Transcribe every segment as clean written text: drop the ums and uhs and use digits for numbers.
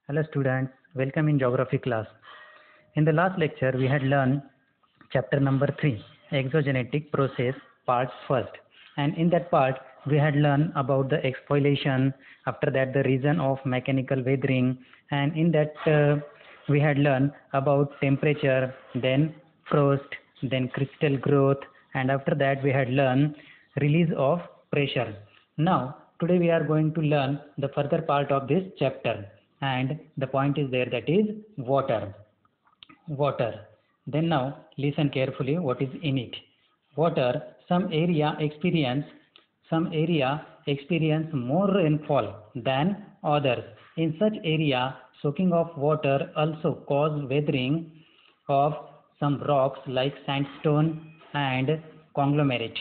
Hello students, welcome in geography class. In the last lecture we had learned chapter number 3, exogenetic process, part first. And in that part we had learned about the exfoliation, after that the reason of mechanical weathering, and in that we had learned about temperature, then frost, then crystal growth, and after that we had learned release of pressure. Now today we are going to learn the further part of this chapter, and the point is there, that is water. Then now listen carefully what is in it. Water, some area experience more rainfall than others. In such area, soaking of water also cause weathering of some rocks like sandstone and conglomerate.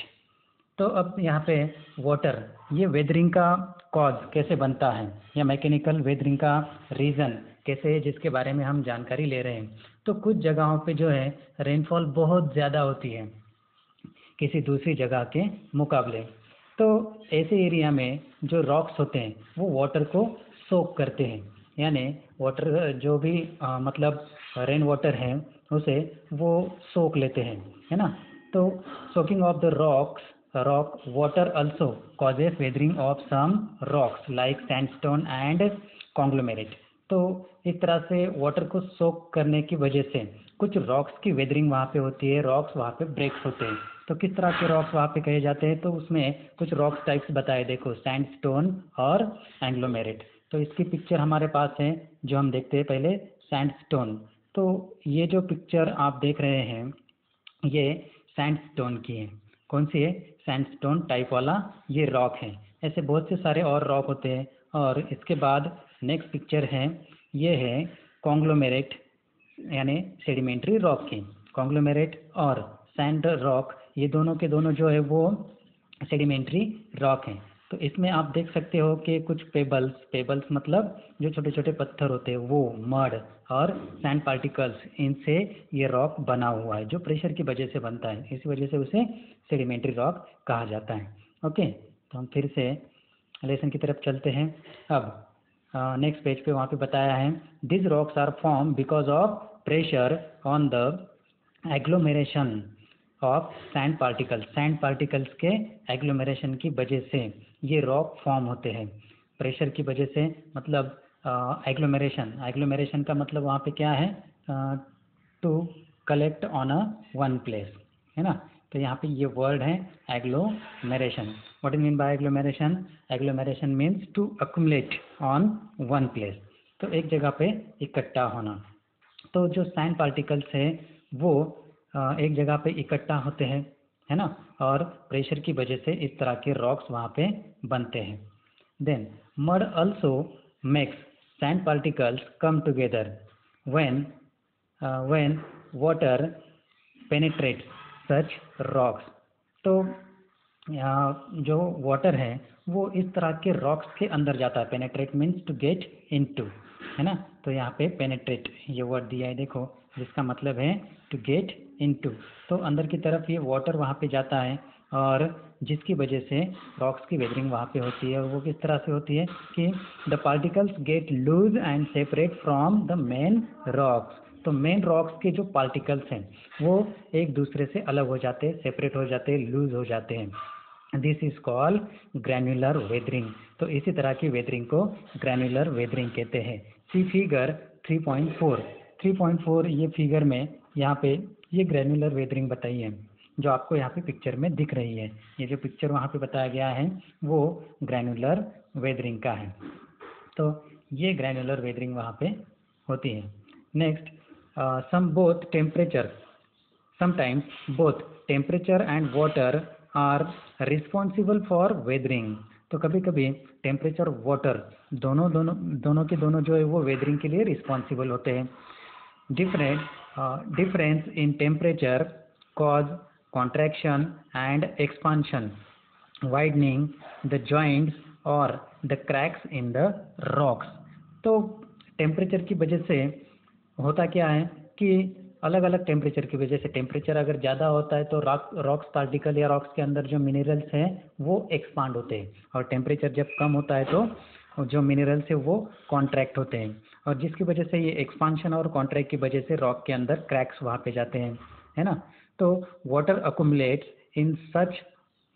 तो अब यहाँ पे water, ये weathering का cause कैसे बनता है या मैकेनिकल वेदरिंग का रीज़न कैसे है, जिसके बारे में हम जानकारी ले रहे हैं। तो कुछ जगहों पे जो है रेनफॉल बहुत ज़्यादा होती है किसी दूसरी जगह के मुकाबले। तो ऐसे एरिया में जो रॉक्स होते हैं वो वाटर को सोक करते हैं, यानी वाटर जो भी मतलब रेन वाटर है उसे वो सोक लेते हैं, है ना। तो soaking of the rock water also causes weathering of some rocks like sandstone and conglomerate। तो इस तरह से वाटर को सोक करने की वजह से कुछ रॉक्स की वेदरिंग वहाँ पे होती है, रॉक्स वहाँ पे ब्रेक्स होते हैं। तो किस तरह के रॉक्स वहाँ पे कहे जाते हैं, तो उसमें कुछ रॉक्स टाइप्स बताए, देखो सैंडस्टोन और एंग्लोमेरेट। तो इसकी पिक्चर हमारे पास है, जो हम देखते हैं पहले सैंडस्टोन। तो ये जो पिक्चर आप देख रहे हैं ये सैंडस्टोन की है। कौन सी है? सैंडस्टोन टाइप वाला ये रॉक है। ऐसे बहुत से सारे और रॉक होते हैं। और इसके बाद नेक्स्ट पिक्चर है, ये है कॉन्ग्लोमेरेट यानी सेडिमेंट्री रॉक की। कॉन्ग्लोमेरेट और सैंड रॉक ये दोनों के दोनों जो है वो सेडिमेंट्री रॉक हैं। तो इसमें आप देख सकते हो कि कुछ पेबल्स मतलब जो छोटे छोटे पत्थर होते हैं वो, मड और सैंड पार्टिकल्स, इनसे ये रॉक बना हुआ है जो प्रेशर की वजह से बनता है। इसी वजह से उसे सेडिमेंट्री रॉक कहा जाता है। ओके, तो हम फिर से लेसन की तरफ चलते हैं। अब नेक्स्ट पेज पे वहाँ पे बताया है, this rocks are form because of pressure on the agglomeration of sand particles के एग्लोमेरेशन की वजह से ये रॉक फॉर्म होते हैं। प्रेशर की वजह से, मतलब एग्लोमेरेशन का मतलब वहाँ पे क्या है, to collect on a one place, है ना। तो यहाँ पे ये वर्ड है agglomeration. What is mean by agglomeration? Agglomeration means to accumulate on one place, तो एक जगह पे इकट्ठा होना। तो जो सैंड पार्टिकल्स है वो एक जगह पे इकट्ठा होते हैं, है ना, और प्रेशर की वजह से इस तरह के रॉक्स वहाँ पे बनते हैं। Then mud also makes sand particles come together when water penetrates such rocks। तो जो वाटर है वो इस तरह के रॉक्स के अंदर जाता है। Penetrate means to get into, है ना। तो यहाँ पे पेनेट्रेट ये वर्ड दिया है, देखो, जिसका मतलब है टू गेट इनटू। तो अंदर की तरफ ये वाटर वहाँ पे जाता है और जिसकी वजह से रॉक्स की वेदरिंग वहाँ पे होती है। और वो किस तरह से होती है कि the particles get loose and separate from the main rocks. तो मेन रॉक्स के जो पार्टिकल्स हैं वो एक दूसरे से अलग हो जाते हैं, सेपरेट हो जाते हैं, लूज हो जाते हैं। This is called granular weathering. तो इसी तरह की वेदरिंग को ग्रैन्युलर वेदरिंग कहते हैं। सी फिगर 3.4 ये फिगर में यहाँ पे ये ग्रैन्युलर वेदरिंग बताई है, जो आपको यहाँ पे पिक्चर में दिख रही है। ये जो पिक्चर वहाँ पे बताया गया है वो ग्रैन्युलर वेदरिंग का है। तो ये ग्रैन्युलर वेदरिंग वहाँ पे होती है। Next, sometimes both temperature and water are responsible for weathering। तो कभी कभी टेम्परेचर और वाटर दोनों के दोनों जो है वो वेदरिंग के लिए रिस्पॉन्सिबल होते हैं। Difference in temperature cause contraction and expansion, widening the joints or the cracks in the rocks। तो टेम्परेचर की वजह से होता क्या है कि अलग अलग टेम्परेचर की वजह से, टेम्परेचर अगर ज़्यादा होता है तो रॉक्स पार्टिकल या रॉक्स के अंदर जो मिनरल्स हैं वो एक्सपांड होते हैं, और टेम्परेचर जब कम होता है तो और जो मिनरल्स है वो कॉन्ट्रैक्ट होते हैं, और जिसकी वजह से ये एक्सपांशन और कॉन्ट्रैक्ट की वजह से रॉक के अंदर क्रैक्स वहाँ पे जाते हैं, है ना। तो water accumulates in such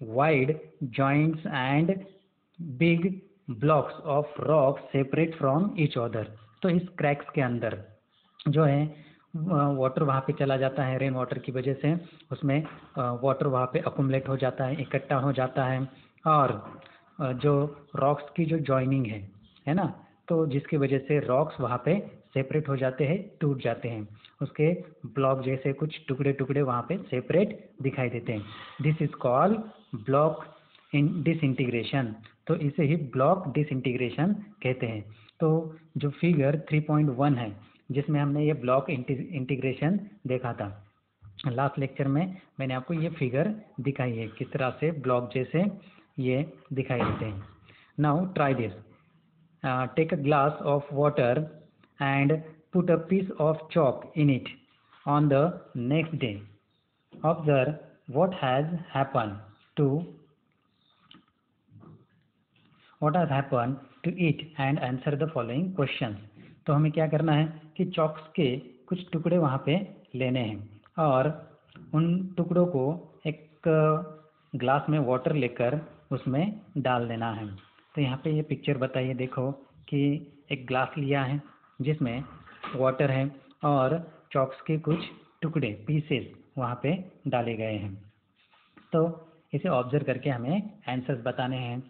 wide joints and big blocks of rock separate from each other. तो इस क्रैक्स के अंदर जो है वाटर वहाँ पे चला जाता है, रेन वाटर की वजह से उसमें वाटर वहाँ पे अकुमुलेट हो जाता है, इकट्ठा हो जाता है, और जो रॉक्स की जो जॉइनिंग है ना, तो जिसकी वजह से रॉक्स वहाँ पे सेपरेट हो जाते हैं, टूट जाते हैं, उसके ब्लॉक जैसे कुछ टुकड़े टुकड़े वहाँ पे सेपरेट दिखाई देते हैं। This is called block in disintegration. तो इसे ही ब्लॉक डिसइंटीग्रेशन कहते हैं। तो जो फिगर 3.1 है जिसमें हमने ये ब्लॉक इंटीग्रेशन देखा था लास्ट लेक्चर में, मैंने आपको ये फिगर दिखाई है किस तरह से ब्लॉक जैसे ये दिखाई देते हैं। Now try this, take a glass of water and put a piece of chalk in it on the next day. Observe what has happened to it and answer the following questions. तो हमें क्या करना है कि chalks के कुछ टुकड़े वहाँ पे लेने हैं और उन टुकड़ों को एक ग्लास में वाटर लेकर उसमें डाल देना है। तो यहाँ पे ये पिक्चर बताइए, देखो कि एक ग्लास लिया है जिसमें वाटर है और चॉक्स के कुछ टुकड़े पीसेस वहाँ पे डाले गए हैं। तो इसे ऑब्जर्व करके हमें आंसर्स बताने हैं।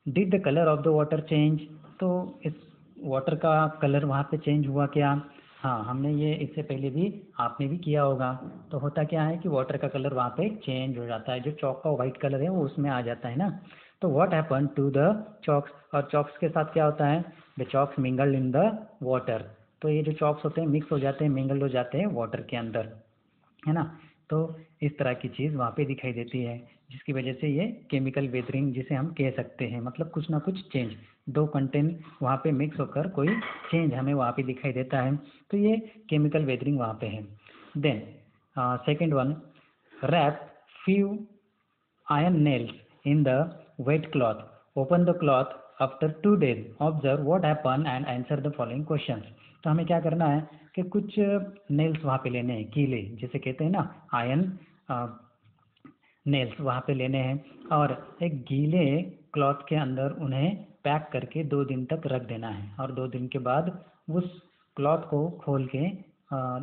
Did the colour of the water change? तो इस वाटर का कलर वहाँ पे चेंज हुआ क्या? हाँ, हमने ये इससे पहले भी आपने भी किया होगा। तो होता क्या है कि वाटर का कलर वहाँ पे चेंज हो जाता है, जो चॉक का वाइट कलर है वो उसमें आ जाता है ना। तो what happen to the chalks? और चॉक्स के साथ क्या होता है? The chalks mingled in the water. तो ये जो चॉक्स होते हैं मिक्स हो जाते हैं, मिंगल्ड हो जाते हैं वाटर के अंदर, है ना। तो इस तरह की चीज़ वहाँ पे दिखाई देती है, जिसकी वजह से ये केमिकल वेदरिंग जिसे हम कह सकते हैं, मतलब कुछ ना कुछ चेंज, दो कंटेंट वहाँ पे मिक्स होकर कोई चेंज हमें वहाँ पे दिखाई देता है। तो ये केमिकल वेदरिंग वहाँ पे है। Then second one, wrap few iron nails in the wet cloth. Open the cloth after 2 days. Observe what happened and answer the following questions. तो हमें क्या करना है कि कुछ नेल्स वहाँ पे लेने हैं, कीले जिसे कहते हैं ना, आयन नेल्स वहाँ पे लेने हैं और एक गीले क्लॉथ के अंदर उन्हें पैक करके 2 दिन तक रख देना है, और 2 दिन के बाद उस क्लॉथ को खोल के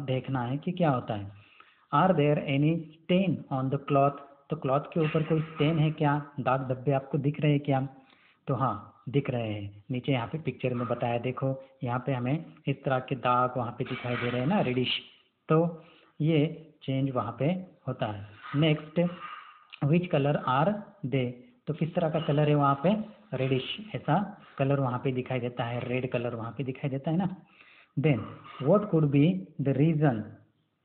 देखना है कि क्या होता है। Are there any stain on the cloth? तो क्लॉथ के ऊपर कोई स्टेन है क्या? दाग धब्बे आपको दिख रहे हैं क्या? तो हाँ, दिख रहे हैं। नीचे यहाँ पे पिक्चर में बताया, देखो यहाँ पे हमें इस तरह के दाग वहाँ पे दिखाई दे रहे हैं ना, रेडिश। तो ये चेंज वहाँ पे होता है। Next, which colour are they? तो किस तरह का कलर है वहाँ पे? रेडिश ऐसा कलर वहाँ पे दिखाई देता है, रेड कलर वहाँ पे दिखाई देता है ना। Then what could be the reason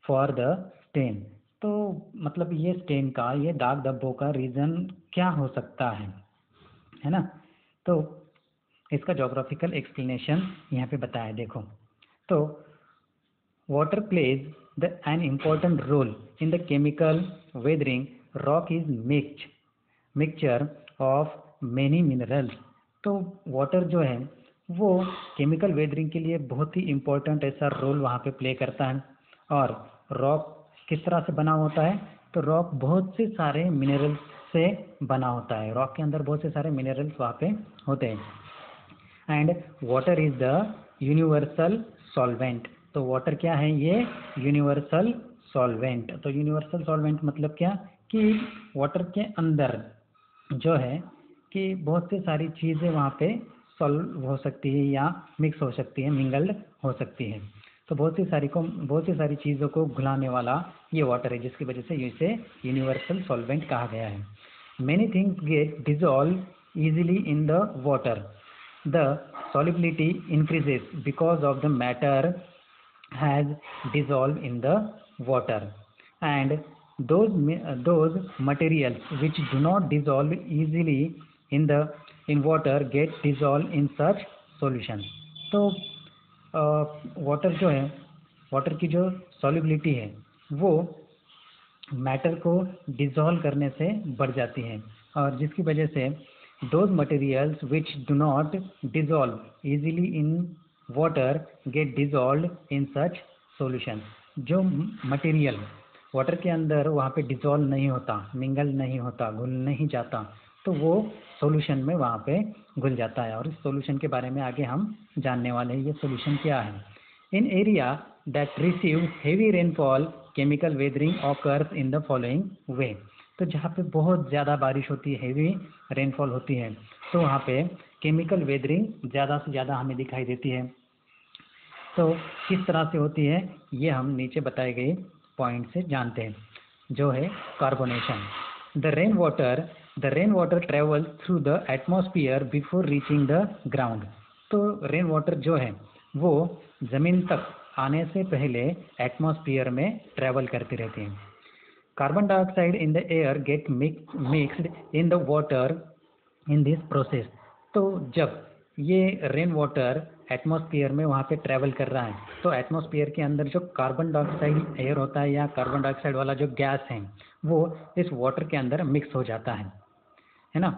for the stain? तो मतलब ये स्टेन का, ये दाग धब्बों का रीज़न क्या हो सकता है ना। तो इसका जोग्राफिकल एक्सप्लेनेशन यहाँ पे बताया है, देखो। तो water plays an important role in the chemical weathering. Rock is mixture of many minerals. तो वाटर जो है वो केमिकल वेदरिंग के लिए बहुत ही इम्पोर्टेंट ऐसा रोल वहाँ पे प्ले करता है। और रॉक किस तरह से बना होता है? तो रॉक बहुत से सारे मिनरल्स से बना होता है, रॉक के अंदर बहुत से सारे मिनरल्स वहाँ पे होते हैं। And water is the universal solvent. तो वाटर क्या है? ये यूनिवर्सल सॉल्वेंट। तो यूनिवर्सल सॉल्वेंट मतलब क्या कि वाटर के अंदर जो है कि बहुत सी सारी चीज़ें वहाँ पे सॉल्व हो सकती है या मिक्स हो सकती है, मिंगल्ड हो सकती है। तो बहुत सी सारी चीज़ों को घुलाने वाला ये वाटर है, जिसकी वजह से इसे यूनिवर्सल सॉल्वेंट कहा गया है। Many things get dissolve easily in the water. The solubility increases because of the matter has dissolved in the water, and those materials which do not dissolve easily in water get dissolved in such solutions. तो water जो है, water की जो solubility है वो matter को dissolve करने से बढ़ जाती है, और जिसकी वजह से those materials which do not dissolve easily in water get dissolved in such solutions. जो मटेरियल वाटर के अंदर वहाँ पे डिजॉल्व नहीं होता, मिंगल नहीं होता, घुल नहीं जाता, तो वो सॉल्यूशन में वहाँ पे घुल जाता है। और इस सॉल्यूशन के बारे में आगे हम जानने वाले हैं, ये सॉल्यूशन क्या है। In area that receive heavy rainfall chemical weathering occurs in the following way. तो जहाँ पे बहुत ज़्यादा बारिश होती है, हेवी रेनफॉल होती है, तो वहाँ पे केमिकल वेदरिंग ज़्यादा से ज़्यादा हमें दिखाई देती है। तो किस तरह से होती है ये हम नीचे बताए गए पॉइंट से जानते हैं, जो है carbonation. The rain water travel through the atmosphere before reaching the ground. तो रेन वाटर जो है वो ज़मीन तक आने से पहले एटमॉस्फेयर में ट्रेवल करती रहती है। Carbon dioxide in the air get mixed in the water in this process. तो जब ये रेन वाटर एटमॉस्फेयर में वहाँ पे ट्रैवल कर रहा है, तो एटमॉस्फेयर के अंदर जो कार्बन डाइऑक्साइड एयर होता है या कार्बन डाइऑक्साइड वाला जो गैस है वो इस वाटर के अंदर मिक्स हो जाता है ना।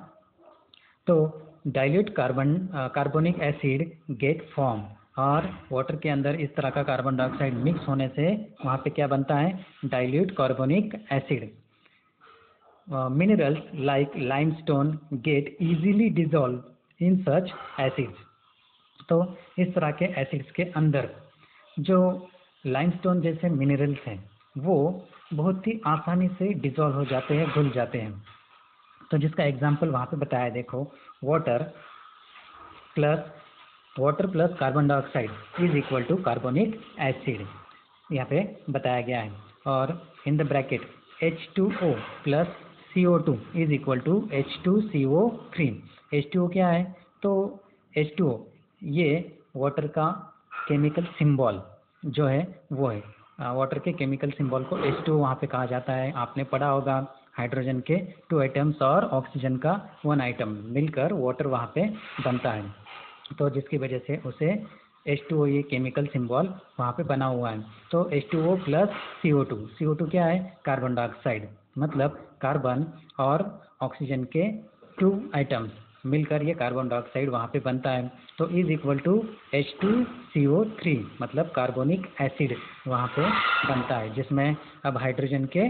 तो dilute carbonic acid get form, और वाटर के अंदर इस तरह का कार्बन डाइऑक्साइड मिक्स होने से वहाँ पे क्या बनता है, dilute carbonic acid. Minerals like limestone get easily dissolve in such acids. तो इस तरह के एसिड्स के अंदर जो लाइमस्टोन जैसे मिनरल्स हैं वो बहुत ही आसानी से डिजॉल्व हो जाते हैं, घुल जाते हैं। तो जिसका एग्जांपल वहाँ पे बताया, देखो, water plus carbon dioxide is equal to carbonic acid, यहाँ पे बताया गया है। और in the bracket H2O plus CO2 is equal to H2CO3। H2O क्या है, तो H2O ये वाटर का केमिकल सिंबल जो है वो है, वाटर के केमिकल सिंबल को H2O वहाँ पे कहा जाता है। आपने पढ़ा होगा हाइड्रोजन के 2 आइटम्स और ऑक्सीजन का 1 आइटम मिलकर वाटर वहाँ पे बनता है, तो जिसकी वजह से उसे H2O ये केमिकल सिंबल वहाँ पे बना हुआ है। तो H2O प्लस CO2 क्या है, कार्बन डाइऑक्साइड, मतलब कार्बन और ऑक्सीजन के 2 आइटम्स मिलकर ये कार्बन डाइऑक्साइड वहाँ पे बनता है। तो इज इक्वल टू H2CO3, मतलब कार्बोनिक एसिड वहाँ पे बनता है, जिसमें अब हाइड्रोजन के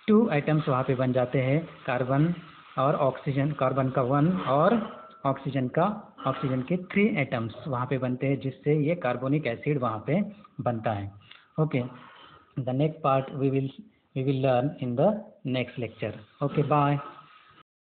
2 आइटम्स वहाँ पे बन जाते हैं, कार्बन और ऑक्सीजन, कार्बन का 1 और ऑक्सीजन के 3 एटम्स वहाँ पे बनते हैं, जिससे ये कार्बोनिक एसिड वहाँ पे बनता है। Okay, the next part we will learn in the next lecture. Okay, bye.